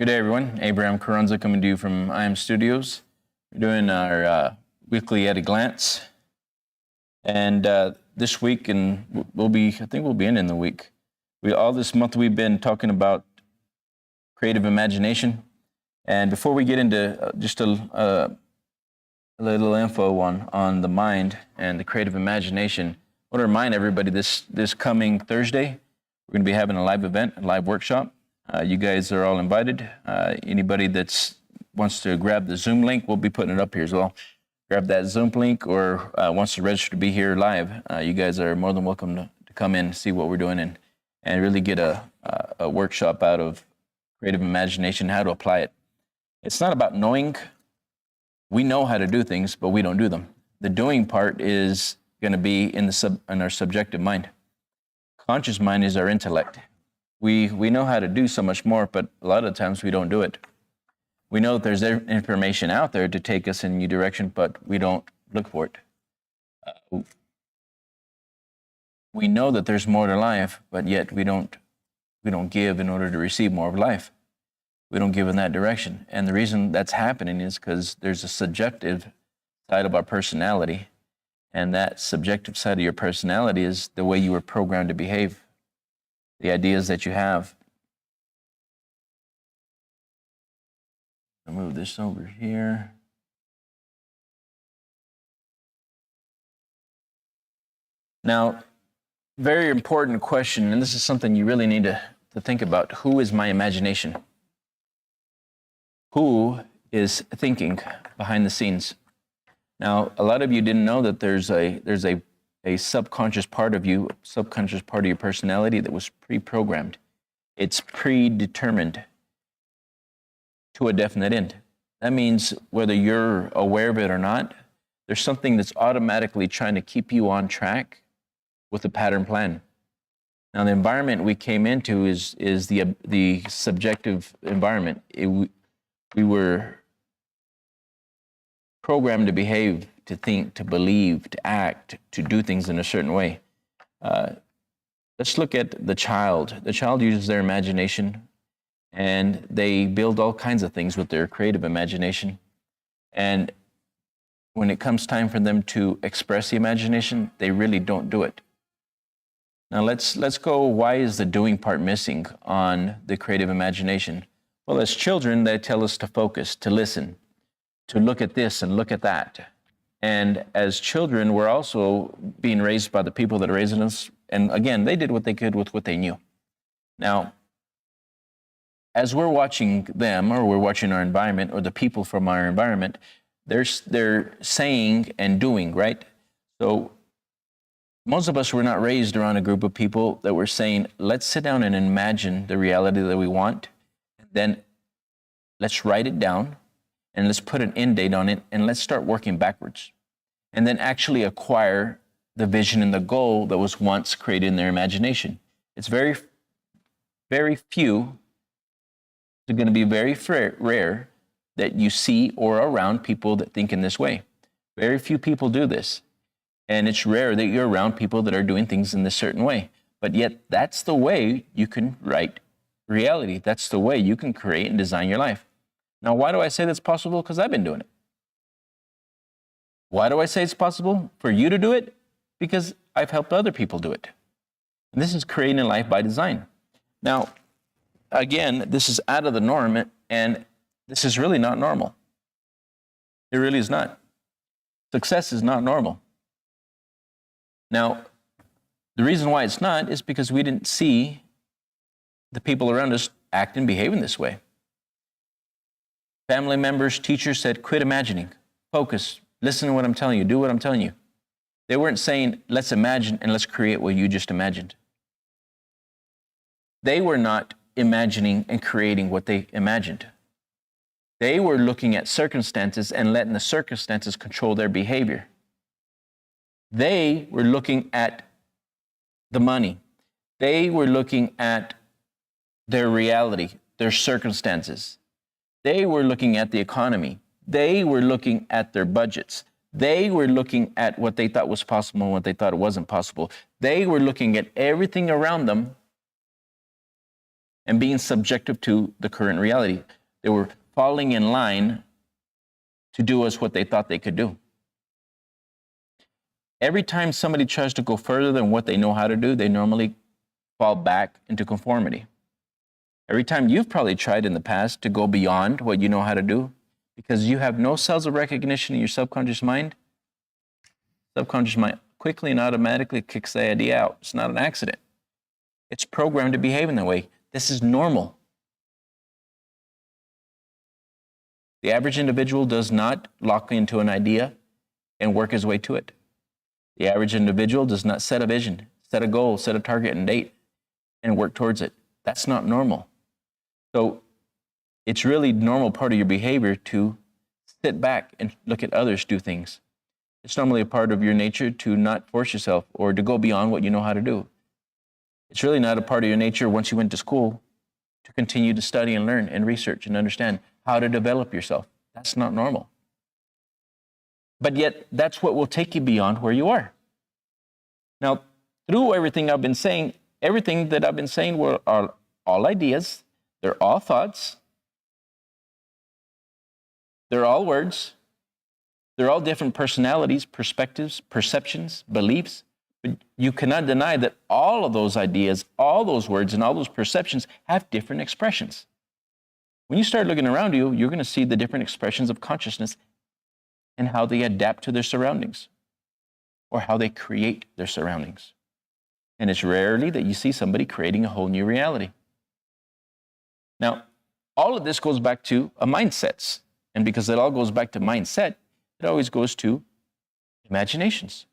Good day, everyone. Abraham Carranza coming to you from IM Studios. We're doing our weekly at a glance. And this week, and I think we'll be in the week. All this month we've been talking about creative imagination. And before we get into just a little info on the mind and the creative imagination, I want to remind everybody this coming Thursday, we're going to be having a live event, a live workshop. You guys are all invited. Anybody that wants to grab the Zoom link, we'll be putting it up here as well. Grab that Zoom link or wants to register to be here live. You guys are more than welcome to come in and see what we're doing and really get a workshop out of creative imagination, how to apply it. It's not about knowing. We know how to do things, but we don't do them. The doing part is going to be in our subjective mind. Conscious mind is our intellect. We know how to do so much more, but a lot of times we don't do it. We know that there's information out there to take us in a new direction, but we don't look for it. We know that there's more to life, but yet we don't give in order to receive more of life. We don't give in that direction. And the reason that's happening is because there's a subjective side of our personality, and that subjective side of your personality is the way you were programmed to behave. The ideas that you have. I'll move this over here. Now, very important question, and this is something you really need to think about. Who is my imagination? Who is thinking behind the scenes? Now, a lot of you didn't know that there's a subconscious part of you, subconscious part of your personality that was pre-programmed. It's predetermined to a definite end. That means whether you're aware of it or not, there's something that's automatically trying to keep you on track with a pattern plan. Now, the environment we came into is the subjective environment. We were programmed to behave, to think, to believe, to act, to do things in a certain way. Let's look at the child. The child uses their imagination, and they build all kinds of things with their creative imagination. And when it comes time for them to express the imagination, they really don't do it. Now let's go, why is the doing part missing on the creative imagination? Well, as children, they tell us to focus, to listen, to look at this and look at that. And as children, we're also being raised by the people that are raising us. And again, they did what they could with what they knew. Now, as we're watching them, or we're watching our environment, or the people from our environment, they're saying and doing, right? So most of us were not raised around a group of people that were saying, let's sit down and imagine the reality that we want. Then let's write it down. And let's put an end date on it, and let's start working backwards. And then actually acquire the vision and the goal that was once created in their imagination. It's very, very few, it's going to be very rare that you see or around people that think in this way. Very few people do this. And it's rare that you're around people that are doing things in this certain way. But yet, that's the way you can write reality. That's the way you can create and design your life. Now, why do I say that's possible? Because I've been doing it. Why do I say it's possible for you to do it? Because I've helped other people do it. And this is creating a life by design. Now, again, this is out of the norm, and this is really not normal. It really is not. Success is not normal. Now, the reason why it's not is because we didn't see the people around us act and behave in this way. Family members, teachers said, quit imagining, focus, listen to what I'm telling you, do what I'm telling you. They weren't saying, let's imagine and let's create what you just imagined. They were not imagining and creating what they imagined. They were looking at circumstances and letting the circumstances control their behavior. They were looking at the money. They were looking at their reality, their circumstances. They were looking at the economy. They were looking at their budgets. They were looking at what they thought was possible and what they thought it wasn't possible. They were looking at everything around them and being subjective to the current reality. They were falling in line to do us what they thought they could do. Every time somebody tries to go further than what they know how to do, they normally fall back into conformity. Every time you've probably tried in the past to go beyond what you know how to do, because you have no cells of recognition in your subconscious mind quickly and automatically kicks the idea out. It's not an accident. It's programmed to behave in that way. This is normal. The average individual does not lock into an idea and work his way to it. The average individual does not set a vision, set a goal, set a target and date, and work towards it. That's not normal. So it's really normal part of your behavior to sit back and look at others do things. It's normally a part of your nature to not force yourself or to go beyond what you know how to do. It's really not a part of your nature once you went to school to continue to study and learn and research and understand how to develop yourself. That's not normal. But yet, that's what will take you beyond where you are. Now, through everything that I've been saying are all ideas, they're all thoughts, they're all words, they're all different personalities, perspectives, perceptions, beliefs. But you cannot deny that all of those ideas, all those words, and all those perceptions have different expressions. When you start looking around you, you're going to see the different expressions of consciousness and how they adapt to their surroundings or how they create their surroundings. And it's rarely that you see somebody creating a whole new reality. Now, all of this goes back to mindsets. And because it all goes back to mindset, it always goes to imaginations.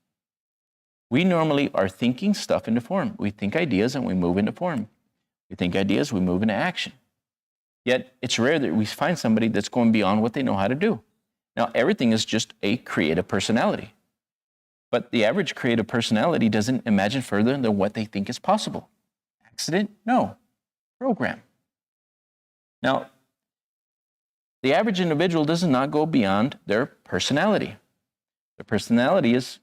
We normally are thinking stuff into form. We think ideas and we move into form. We think ideas, we move into action. Yet it's rare that we find somebody that's going beyond what they know how to do. Now, everything is just a creative personality. But the average creative personality doesn't imagine further than what they think is possible. Accident? No. Program. Now, the average individual does not go beyond their personality. Their personality is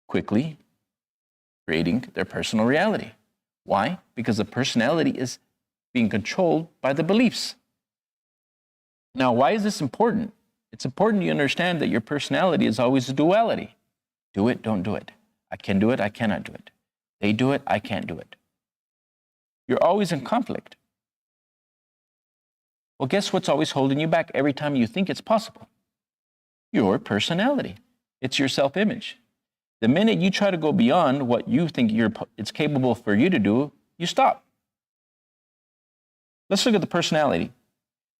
quickly creating their personal reality. Why? Because the personality is being controlled by the beliefs. Now, why is this important? It's important you understand that your personality is always a duality. Do it, don't do it. I can do it, I cannot do it. They do it, I can't do it. You're always in conflict. Well, guess what's always holding you back every time you think it's possible? Your personality. It's your self-image. The minute you try to go beyond what you think it's capable for you to do, you stop. Let's look at the personality.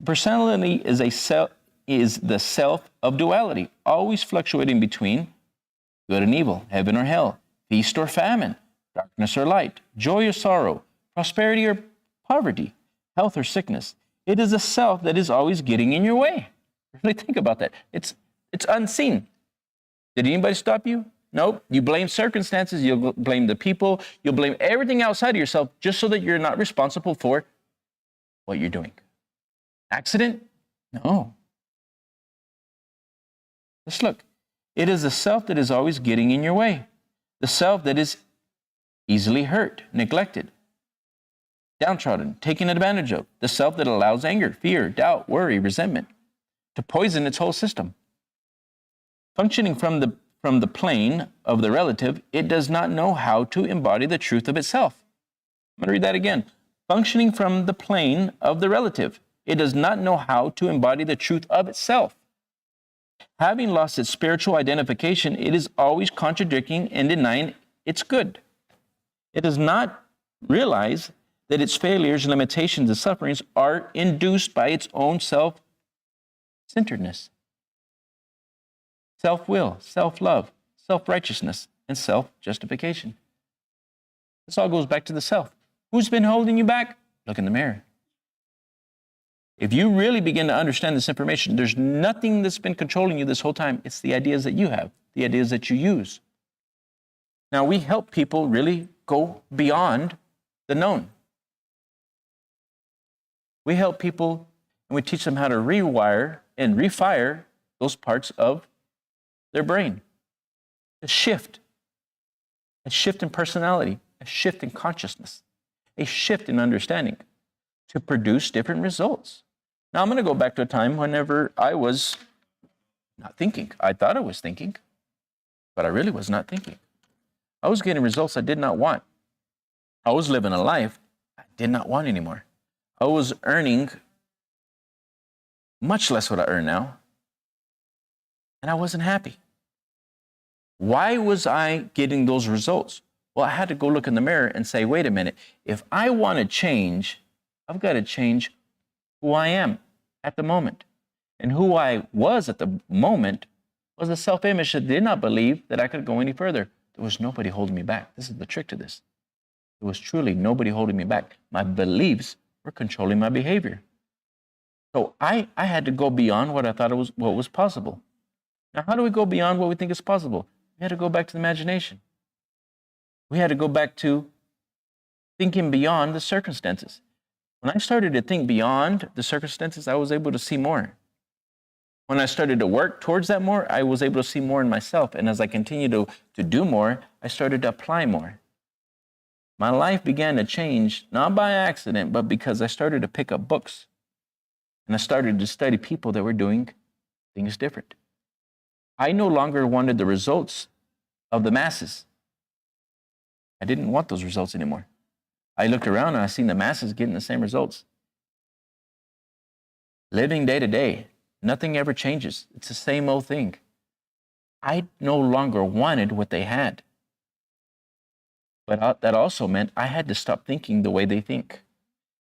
Personality is the self of duality, always fluctuating between good and evil, heaven or hell, feast or famine, darkness or light, joy or sorrow, prosperity or poverty, health or sickness. It is a self that is always getting in your way. Really think about that. It's unseen. Did anybody stop you? Nope. You blame circumstances, you'll blame the people, you'll blame everything outside of yourself just so that you're not responsible for what you're doing. Accident? No. Let's look. It is the self that is always getting in your way. The self that is easily hurt, neglected, downtrodden, taken advantage of. The self that allows anger, fear, doubt, worry, resentment to poison its whole system. Functioning from the plane of the relative, it does not know how to embody the truth of itself. I'm going to read that again. Functioning from the plane of the relative, it does not know how to embody the truth of itself. Having lost its spiritual identification, it is always contradicting and denying its good. It does not realize that its failures, limitations, and sufferings are induced by its own self-centeredness, self-will, self-love, self-righteousness, and self-justification. This all goes back to the self. Who's been holding you back? Look in the mirror. If you really begin to understand this information, there's nothing that's been controlling you this whole time. It's the ideas that you have, the ideas that you use. Now, we help people really go beyond the known. We help people and we teach them how to rewire and refire those parts of their brain. A shift in personality, a shift in consciousness, a shift in understanding. to produce different results. Now, I'm going to go back to a time whenever I was not thinking. I thought I was thinking, but I really was not thinking. I was getting results I did not want. I was living a life I did not want anymore. I was earning much less what I earn now, and I wasn't happy. Why was I getting those results? Well, I had to go look in the mirror and say, wait a minute, if I want to change, I've got to change who I am at the moment. And who I was at the moment was a self-image that did not believe that I could go any further. There was nobody holding me back. This is the trick to this. There was truly nobody holding me back. My beliefs were controlling my behavior. So I had to go beyond what I thought what was possible. Now, how do we go beyond what we think is possible? We had to go back to the imagination. We had to go back to thinking beyond the circumstances. When I started to think beyond the circumstances, I was able to see more. When I started to work towards that more, I was able to see more in myself. And as I continued to do more, I started to apply more. My life began to change, not by accident, but because I started to pick up books. And I started to study people that were doing things different. I no longer wanted the results of the masses. I didn't want those results anymore. I looked around and I seen the masses getting the same results. Living day to day, nothing ever changes. It's the same old thing. I no longer wanted what they had. But that also meant I had to stop thinking the way they think.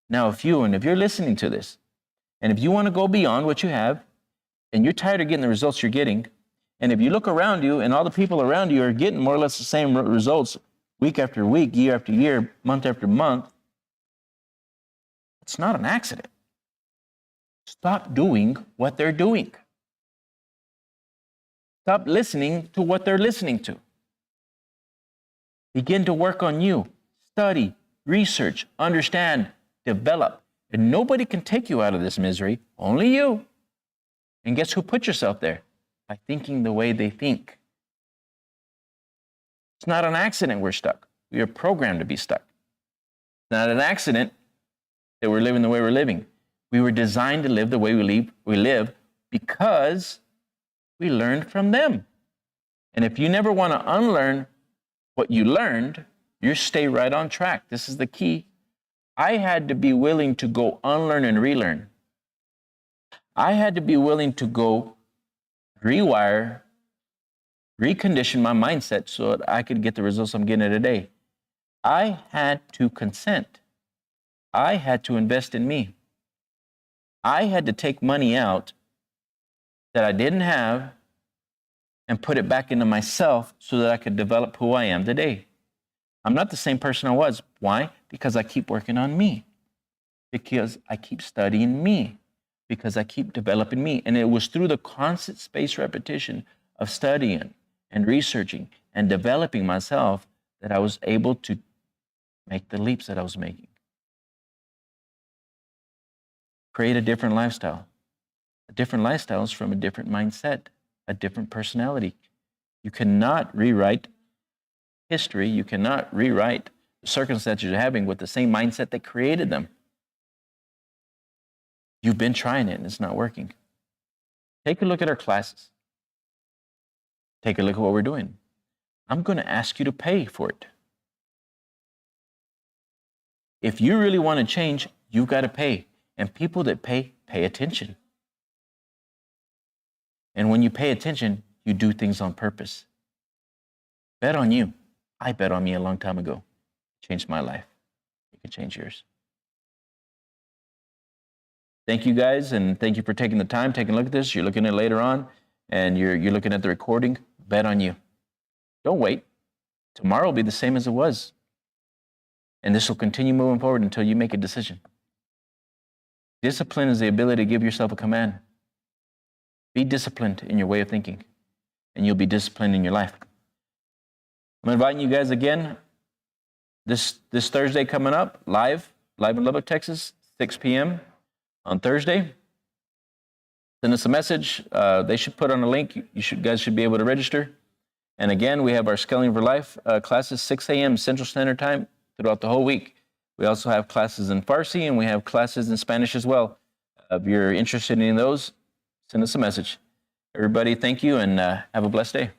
Now, if you're listening to this, and if you want to go beyond what you have, and you're tired of getting the results you're getting, and if you look around you and all the people around you are getting more or less the same results week after week, year after year, month after month, it's not an accident. Stop doing what they're doing. Stop listening to what they're listening to. Begin to work on you. Study, research, understand, develop. And nobody can take you out of this misery, only you. And guess who put yourself there? By thinking the way they think. It's not an accident we're stuck. We are programmed to be stuck. It's not an accident that we're living the way we're living. We were designed to live the way we live because we learned from them. And if you never want to unlearn what you learned, you stay right on track. This is the key. I had to be willing to go unlearn and relearn. I had to be willing to go rewire, recondition my mindset so that I could get the results I'm getting today. I had to consent. I had to invest in me. I had to take money out that I didn't have and put it back into myself so that I could develop who I am today. I'm not the same person I was. Why? Because I keep working on me. Because I keep studying me. Because I keep developing me. And it was through the constant spaced repetition of studying and researching and developing myself that I was able to make the leaps that I was making. Create a different lifestyle. A different lifestyle is from a different mindset, a different personality. You cannot rewrite history. You cannot rewrite the circumstances you're having with the same mindset that created them. You've been trying it and it's not working. Take a look at our classes. Take a look at what we're doing. I'm going to ask you to pay for it. If you really want to change, you've got to pay. And people that pay attention. And when you pay attention, you do things on purpose. Bet on you. I bet on me a long time ago. It changed my life. You can change yours. Thank you guys, and thank you for taking the time, taking a look at this. You're looking at it later on, and you're looking at the recording. Bet on you. Don't wait. Tomorrow will be the same as it was. And this will continue moving forward until you make a decision. Discipline is the ability to give yourself a command. Be disciplined in your way of thinking, and you'll be disciplined in your life. I'm inviting you guys again this Thursday coming up, live in Lubbock, Texas, 6 p.m. on Thursday. Send us a message. They should put on a link. You guys should be able to register. And again, we have our Scaling for Life classes, 6 a.m. Central Standard Time throughout the whole week. We also have classes in Farsi, and we have classes in Spanish as well. If you're interested in those, send us a message. Everybody, thank you, and have a blessed day.